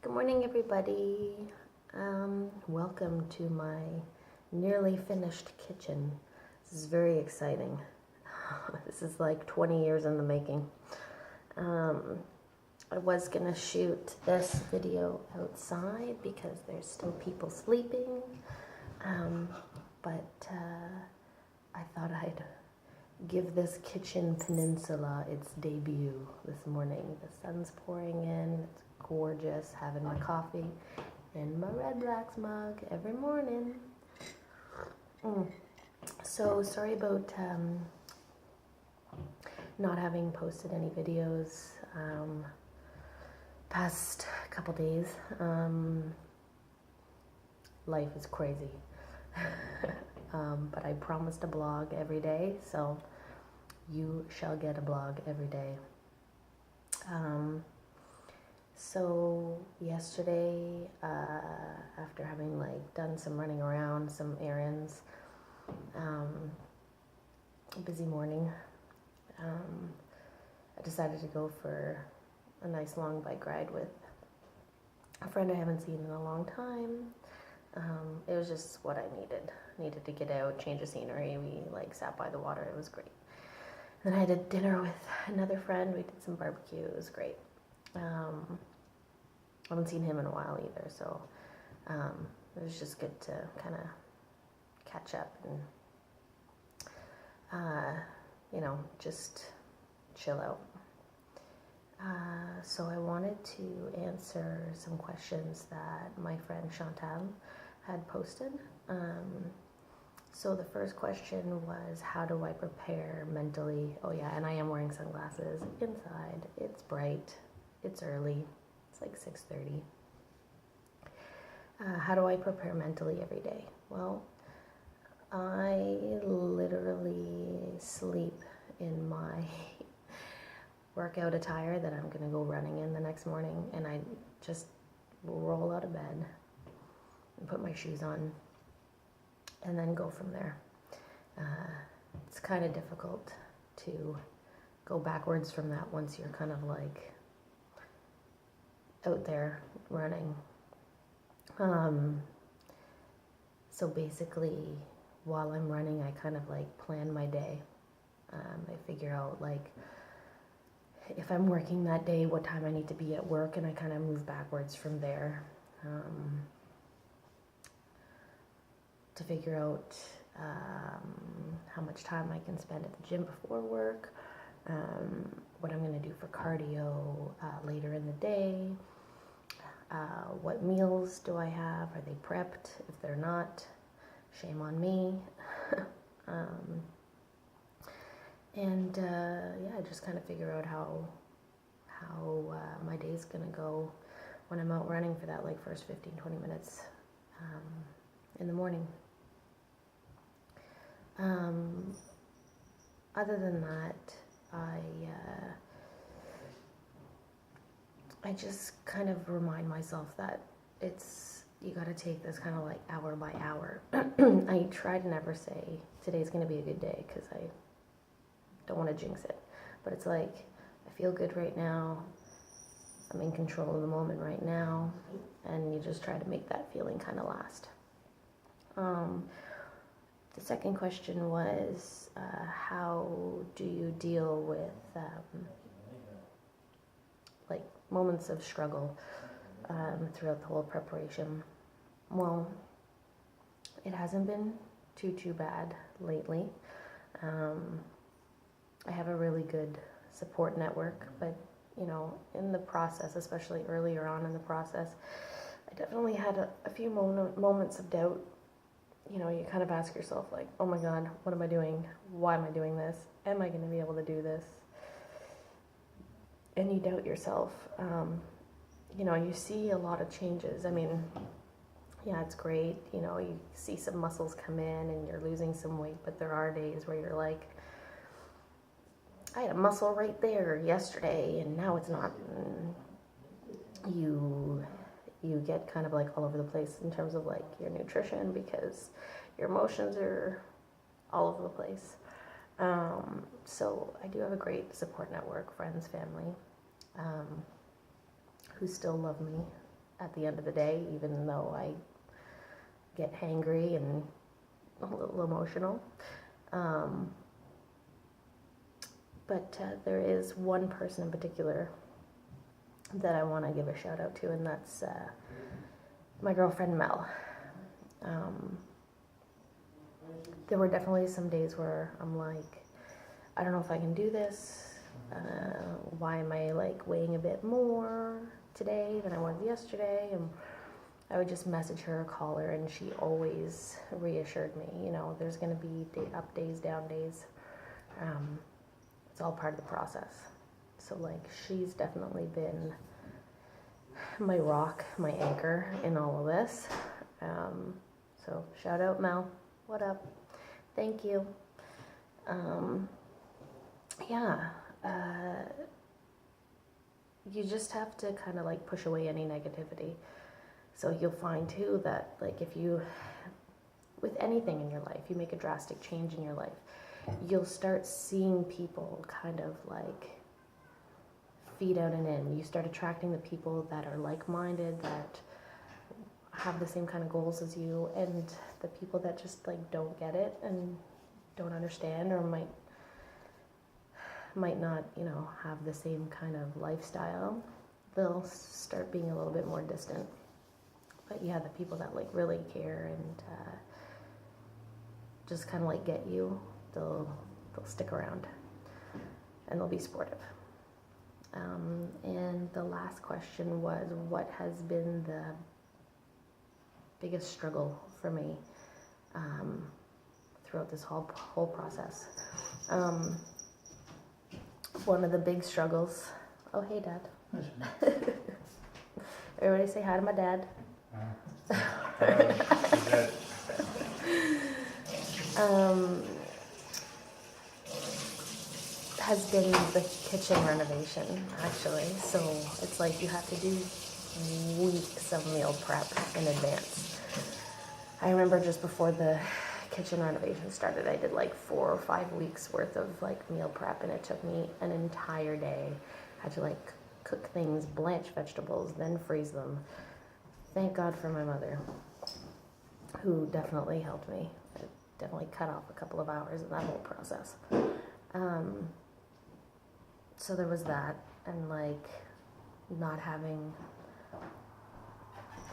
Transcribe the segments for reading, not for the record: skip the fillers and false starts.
Good morning, everybody. Welcome to my nearly finished kitchen. This is very exciting. This is like 20 years in the making. I was gonna shoot this video outside because there's still people sleeping, but I thought I'd give this kitchen peninsula its debut this morning. The sun's pouring in, it's gorgeous, having my coffee in my Red Blacks mug every morning. So sorry about not having posted any videos past couple days. Life is crazy. But I promised a blog every day, so you shall get a blog every day. So yesterday, after having done some running around, some errands, a busy morning, I decided to go for a nice long bike ride with a friend I haven't seen in a long time. It was just what I needed to get out, change the scenery. We sat by the water. It was great. Then I had dinner with another friend. We did some barbecue. It was great. I haven't seen him in a while either, so it was just good to kind of catch up and just chill out. So I wanted to answer some questions that my friend Chantal had posted. So the first question was, how do I prepare mentally? Oh yeah, and I am wearing sunglasses inside. It's bright. It's early. It's like 6:30. How do I prepare mentally every day? Well, I literally sleep in my workout attire that I'm going to go running in the next morning, and I just roll out of bed and put my shoes on and then go from there. It's kind of difficult to go backwards from that once you're kind of out there running. So basically, while I'm running, I kind of plan my day. I figure out if I'm working that day, what time I need to be at work, and I kind of move backwards from there to figure out how much time I can spend at the gym before work, what I'm going to do for cardio later in the day, what meals do I have, are they prepped? If they're not, shame on me. And I just kind of figure out how my day's gonna go when I'm out running for that first 15-20 minutes in the morning. Other than that, I just kind of remind myself that you got to take this kind of hour by hour. I try to never say today's gonna be a good day because I don't want to jinx it, but it's I feel good right now, I'm in control of the moment right now, and you just try to make that feeling kind of last. The second question was, how do you deal with moments of struggle throughout the whole preparation? Well, it hasn't been too bad lately. I have a really good support network, but in the process, especially earlier on in the process, I definitely had a few moments of doubt. You kind of ask yourself oh my God, what am I doing? Why am I doing this? Am I going to be able to do this? And you doubt yourself. You see a lot of changes. I mean, yeah, it's great. You see some muscles come in and you're losing some weight, but there are days where you're I had a muscle right there yesterday and now it's not. You get kind of all over the place in terms of your nutrition because your emotions are all over the place. So I do have a great support network, friends, family, who still love me at the end of the day, even though I get hangry and a little emotional. But there is one person in particular that I want to give a shout out to, and that's my girlfriend Mel. There were definitely some days where I'm like, I don't know if I can do this. Why am I like weighing a bit more today than I was yesterday? And I would just message her or call her, and she always reassured me, you know, there's going to be up days, down days. It's all part of the process. So like, she's definitely been my rock, my anchor in all of this. So shout out Mel, what up? Thank you. You just have to kind of like push away any negativity. So you'll find too that like if you, with anything in your life, you make a drastic change in your life, you'll start seeing people kind of like feed out and in. You start attracting the people that are like-minded, that have the same kind of goals as you, and the people that just like don't get it and don't understand, or might not, you know, have the same kind of lifestyle, they'll start being a little bit more distant. But yeah, the people that like really care and just kind of like get you, they'll stick around and they'll be supportive. And the last question was, what has been the biggest struggle for me throughout this whole process? One of the big struggles. Oh, hey, Dad. Everybody say hi to my dad. Has been the kitchen renovation, actually. So it's like you have to do weeks of meal prep in advance. I remember just before the kitchen renovation started, I did like 4 or 5 weeks worth of like meal prep, and it took me an entire day. I had to like cook things, blanch vegetables, then freeze them. Thank God for my mother, who definitely helped me. It definitely cut off a couple of hours in that whole process. So there was that, and like not having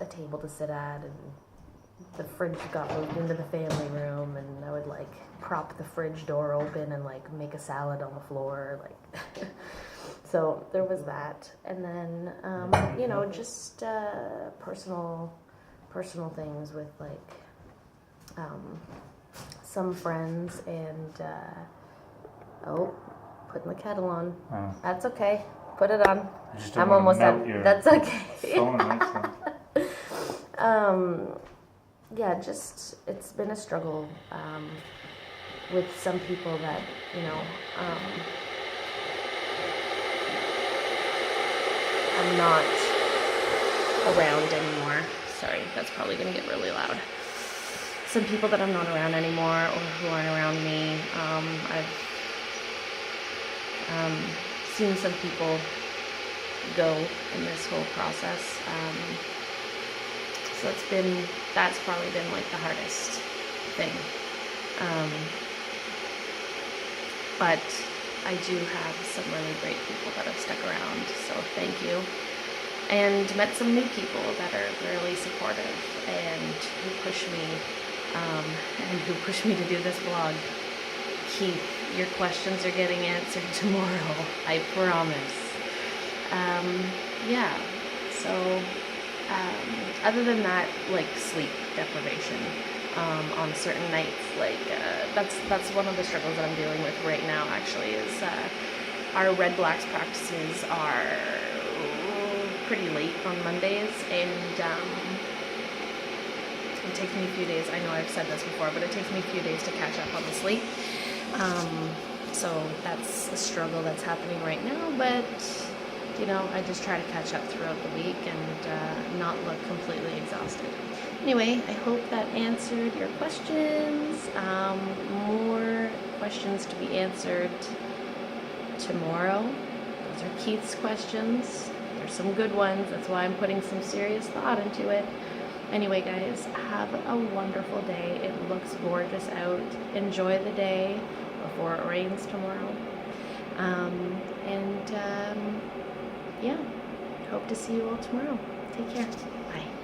a table to sit at, and the fridge got moved into the family room, and I would like prop the fridge door open and like make a salad on the floor, like so there was that. And then you know, just personal things with like some friends, and putting the kettle on. That's okay, put it on. I'm almost done. That's okay. Yeah, just it's been a struggle with some people that, you know, I'm not around anymore. Sorry, that's probably going to get really loud. Some people that I'm not around anymore, or who aren't around me. I've seen some people go in this whole process. So that's probably been like the hardest thing. But I do have some really great people that have stuck around, so thank you. And met some new people that are really supportive and who push me to do this vlog. Keith, your questions are getting answered tomorrow, I promise. Yeah, so other than that, like sleep deprivation on certain nights, like that's one of the struggles that I'm dealing with right now, actually, is our Red Blacks practices are pretty late on Mondays, and it takes me a few days. I know I've said this before, but it takes me a few days to catch up on the sleep. So that's a struggle that's happening right now, but you know, I just try to catch up throughout the week and not look completely exhausted. Anyway, I hope that answered your questions. More questions to be answered tomorrow. Those are Keith's questions. They're There's some good ones. That's why I'm putting some serious thought into it. Anyway, guys, have a wonderful day. It looks gorgeous out. Enjoy the day before it rains tomorrow. Yeah, hope to see you all tomorrow. Take care. Bye.